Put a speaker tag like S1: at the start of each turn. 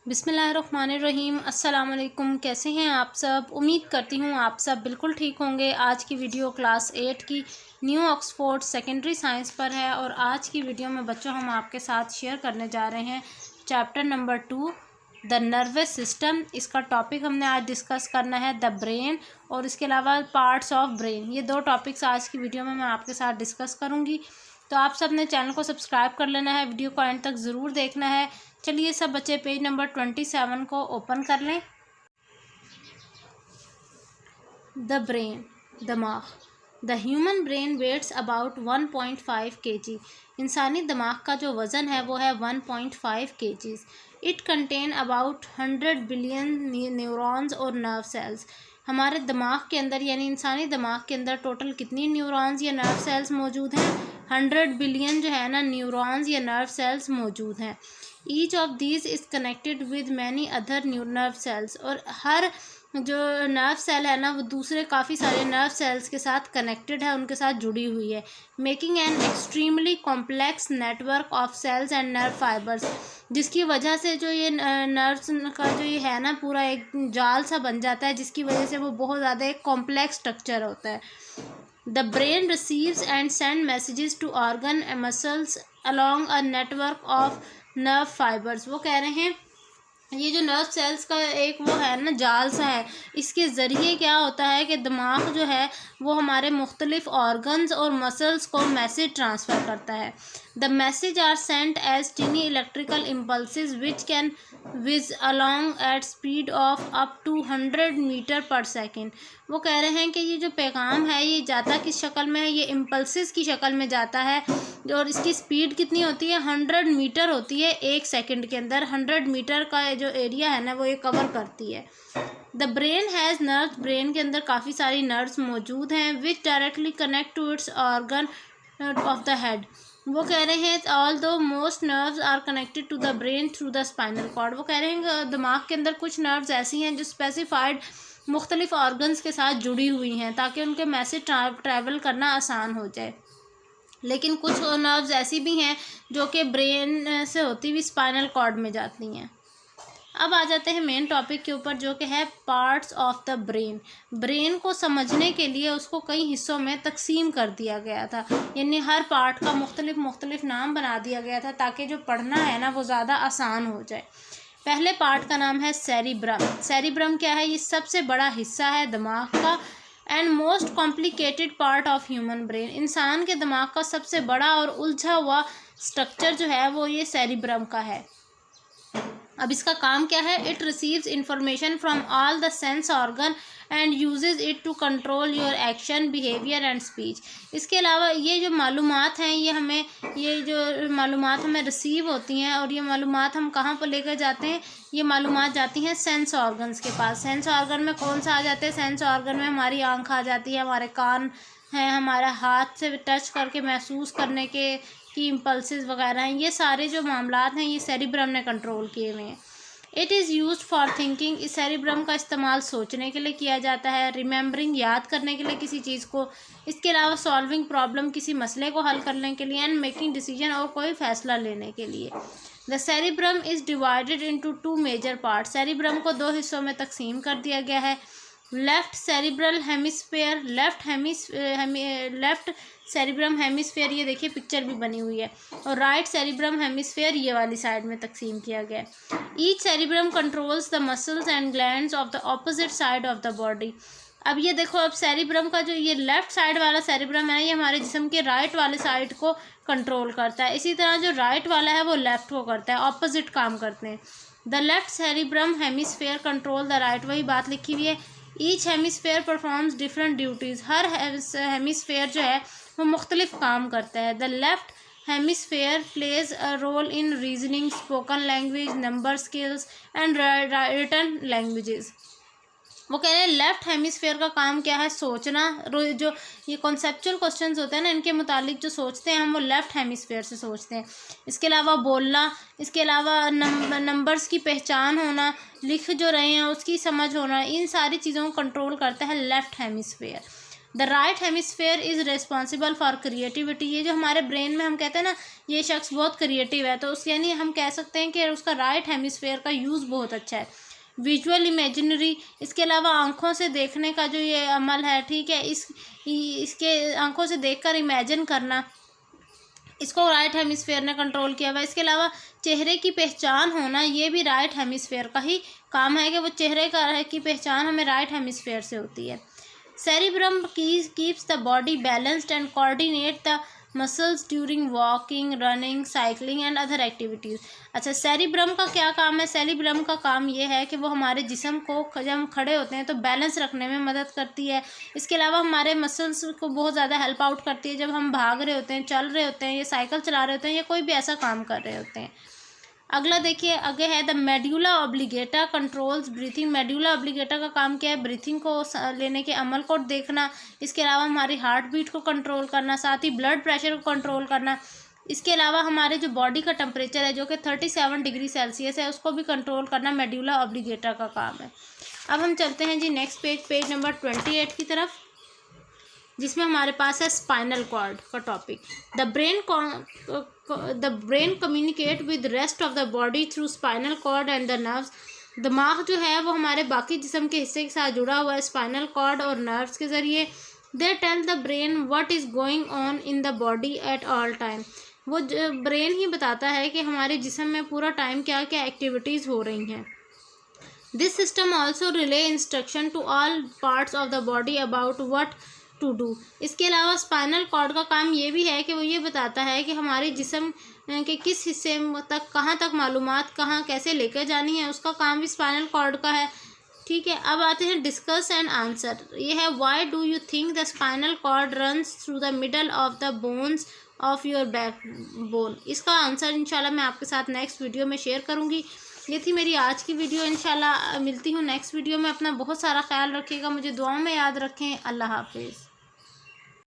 S1: बिस्मिल्लाहिर्रहमानिर्रहीम। अस्सलाम वालेकुम। कैसे हैं आप सब? उम्मीद करती हूँ आप सब बिल्कुल ठीक होंगे। आज की वीडियो क्लास 8 की न्यू ऑक्सफोर्ड सेकेंडरी साइंस पर है और आज की वीडियो में बच्चों हम आपके साथ शेयर करने जा रहे हैं chapter number 2 the nervous system. इसका टॉपिक हमने आज डिस्कस करना है द ब्रेन और इसके अलावा पार्ट्स ऑफ ब्रेन। ये दो टॉपिक्स आज की वीडियो में मैं आपके साथ डिस्कस करूँगी। तो आप सब ने चैनल को सब्सक्राइब कर लेना है, वीडियो को एंड तक ज़रूर देखना है। चलिए सब बच्चे पेज नंबर 27 को ओपन कर लें। द ब्रेन, दिमाग। The human brain weighs about 1.5 kg। इंसानी दिमाग का जो वज़न है वो है 1.5 kg। It contain about 100 billion neurons और नर्व सेल्स। हमारे दिमाग के अंदर यानी इंसानी दिमाग के अंदर टोटल कितनी न्यूरॉन्स या नर्व सेल्स मौजूद हैं? 100 बिलियन जो है ना न्यूरॉन्स या नर्व सेल्स मौजूद हैं। Each of these is connected with many other nerve cells. और हर जो नर्व सेल है ना वो दूसरे काफ़ी सारे नर्व सेल्स के साथ कनेक्टेड है, उनके साथ जुड़ी हुई है। Making an extremely complex network of cells and nerve fibres, जिसकी वजह से जो ये नर्व्स का जो ये है ना पूरा एक जाल सा बन जाता है, जिसकी वजह से वो बहुत ज़्यादा एक कॉम्प्लेक्स स्ट्रक्चर होता है। The brain receives and send messages to organ and muscles along a network of nerve fibres. वो कह रहे हैं ये जो नर्व सेल्स का एक वो है ना जाल सा है, इसके ज़रिए क्या होता है कि दिमाग जो है वो हमारे मुख्तलिफ ऑर्गन्स और मसल्स को मैसेज ट्रांसफ़र करता है। The message are sent as tiny electrical impulses which can whizz along at speed of up to 100 metre per second. वो कह रहे हैं कि ये जो पैगाम है ये जाता किस शक्ल में है? ये इम्पल्सिस की शक्ल में जाता है और इसकी स्पीड कितनी होती है? 100 मीटर होती है एक सेकंड के अंदर। 100 मीटर का जो एरिया है ना वो ये कवर करती है। The brain has nerves. ब्रेन के अंदर काफ़ी सारी नर्व्स मौजूद हैं which directly connect to its organ of the head. वो कह रहे हैं although most nerves are connected to the brain through the spinal cord. वो कह रहे हैं दिमाग के अंदर कुछ नर्व्स ऐसी हैं जो स्पेसिफाइड मुख्तलिफ ऑर्गन्स के साथ जुड़ी हुई हैं ताकि उनके मैसेज ट्रैवल करना आसान हो जाए। लेकिन कुछ नर्व्स ऐसी भी हैं जो कि ब्रेन से होती हुई स्पाइनल कॉर्ड में जाती हैं। अब आ जाते हैं मेन टॉपिक के ऊपर जो कि है parts of the brain. Brain को समझने के लिए उसको कई हिस्सों में तकसीम कर दिया गया था, यानी हर पार्ट का मुख्तलिफ नाम बना दिया गया था ताकि जो पढ़ना है ना वो ज़्यादा आसान हो जाए। पहले पार्ट का नाम है सेरिब्रम। सेरिब्रम क्या है? ये सबसे बड़ा हिस्सा है दिमाग का and most complicated part of human brain. इंसान के दिमाग का सबसे बड़ा और उलझा हुआ स्ट्रक्चर जो है वो ये सेरिब्रम का है। अब इसका काम क्या है? It receives information from all the sense organ and uses it to control your action, behaviour and speech. इसके अलावा ये जो मालूमात हैं ये जो मालूमात हमें रिसीव होती हैं और ये मालूमात हम कहाँ पर लेकर जाते हैं? ये मालूमात जाती हैं सेंस ऑर्गन्स के पास। सेंस ऑर्गन में कौन सा आ जाते हैं? सेंस ऑर्गन में हमारी आँख आ जाती है, हमारे कान हैं, हमारा हाथ से टच करके महसूस करने के की इम्पल्सिस वगैरह हैं। ये सारे जो मामलात हैं ये सेरिब्रम ने कंट्रोल किए हुए हैं। It is used for thinking. इस सेरिब्रम का इस्तेमाल सोचने के लिए किया जाता है, रिमेंबरिंग याद करने के लिए किसी चीज़ को, इसके अलावा सॉल्विंग प्रॉब्लम किसी मसले को हल करने के लिए एंड मेकिंग डिसीजन और कोई फैसला लेने के लिए। The cerebrum is divided into 2 major part. Cerebrum को 2 हिस्सों में तकसीम कर दिया गया है। Left cerebral hemisphere, left cerebrum hemisphere, ये देखिए पिक्चर भी बनी हुई है, और राइट सेरिब्रम हेमिस्फेयर ये वाली साइड में तकसीम किया गया है। Each cerebrum controls the muscles and glands of the opposite side of the body. अब ये देखो, अब सेरिब्रम का जो ये लेफ्ट साइड वाला सेरिब्रम है ये हमारे जिस्म के राइट वाले साइड को कंट्रोल करता है, इसी तरह जो राइट वाला है वो लेफ्ट को करता है, ऑपोजिट काम करते हैं। The left cerebrum hemisphere control the right, वही बात लिखी हुई है। Each hemisphere performs different duties. हर हेमिस्फेयर जो है वो मुख्तलिफ काम करता है। The left hemisphere plays a role in reasoning, spoken language, number skills and written languages. वो कह रहे हैं लेफ्ट हेमिस्फेयर का काम क्या है? सोचना। जो ये कॉन्सेप्चुअल क्वेश्चंस होते हैं ना इनके मुतालिक जो सोचते हैं हम वो लेफ्ट हेमिस्फेयर से सोचते हैं। इसके अलावा बोलना, इसके अलावा नंबर्स की पहचान होना, लिख जो रहे हैं उसकी समझ होना, इन सारी चीज़ों को कंट्रोल करता है left hemisphere. The right hemisphere is responsible for creativity. ये जो हमारे ब्रेन में हम कहते हैं ना ये शख्स बहुत क्रिएटिव है, तो उस यानी हम कह सकते हैं कि उसका राइट हेमिस्फेयर का यूज़ बहुत अच्छा है। विजुअल इमेजिनरी, इसके अलावा आँखों से देखने का जो ये अमल है, ठीक है, इसके आँखों से देखकर इमेजिन करना, इसको राइट हेमिस्फेयर ने कंट्रोल किया हुआ है। इसके अलावा चेहरे की पहचान होना, ये भी राइट हेमिस्फेयर का ही काम है कि वो चेहरे की पहचान हमें राइट हेमिस्फेयर से होती है। Cerebrum keeps the body balanced and coordinate the muscles during walking, running, cycling and other activities. अच्छा, सेरिब्रम का क्या काम है? सेरिब्रम का काम ये है कि वो हमारे जिस्म को जब हम खड़े होते हैं तो बैलेंस रखने में मदद करती है। इसके अलावा हमारे मसल्स को बहुत ज़्यादा हेल्प आउट करती है जब हम भाग रहे होते हैं, चल रहे होते हैं, या साइकिल चला रहे होते हैं, या कोई भी ऐसा काम कर रहे होते हैं। अगला देखिए, आगे है the medulla oblongata controls breathing. Medulla oblongata का काम क्या है? ब्रीथिंग को लेने के अमल को देखना, इसके अलावा हमारी हार्ट बीट को कंट्रोल करना, साथ ही ब्लड प्रेशर को कंट्रोल करना। इसके अलावा हमारे जो बॉडी का टेम्परेचर है जो कि 37 डिग्री सेल्सियस है, उसको भी कंट्रोल करना मेड्यूला ऑब्लिगेटा का काम है। अब हम चलते हैं जी नेक्स्ट पेज नंबर 28 की तरफ, जिसमें हमारे पास है स्पाइनल कॉर्ड का topic. The brain communicate with rest of the body through spinal cord and the nerves. दिमाग जो है वो हमारे बाकी जिस्म के हिस्से के साथ जुड़ा हुआ है स्पाइनल कॉर्ड और नर्व्स के ज़रिए। They tell the brain what is going on in the body at all time. वो ब्रेन ही बताता है कि हमारे जिस्म में पूरा टाइम क्या क्या एक्टिविटीज़ हो रही हैं। This system also relay instruction to all parts of the body about what to do. इसके अलावा स्पाइनल कॉर्ड का काम ये भी है कि वो ये बताता है कि हमारे जिस्म के किस हिस्से तक कहाँ तक मालूमात कहाँ कैसे लेकर जानी है, उसका काम भी स्पाइनल कॉर्ड का है। ठीक है, अब आते हैं डिस्कस एंड आंसर। ये है why do you think the spinal cord runs through the middle of the bones of your back bone. इसका आंसर इंशाल्लाह मैं आपके साथ नेक्स्ट वीडियो में शेयर करूँगी। ये थी मेरी आज की वीडियो। इंशाल्लाह मिलती हूँ नेक्स्ट वीडियो में। अपना बहुत सारा ख्याल रखिएगा, मुझे दुआओं में याद रखें। अल्लाह हाफिज़।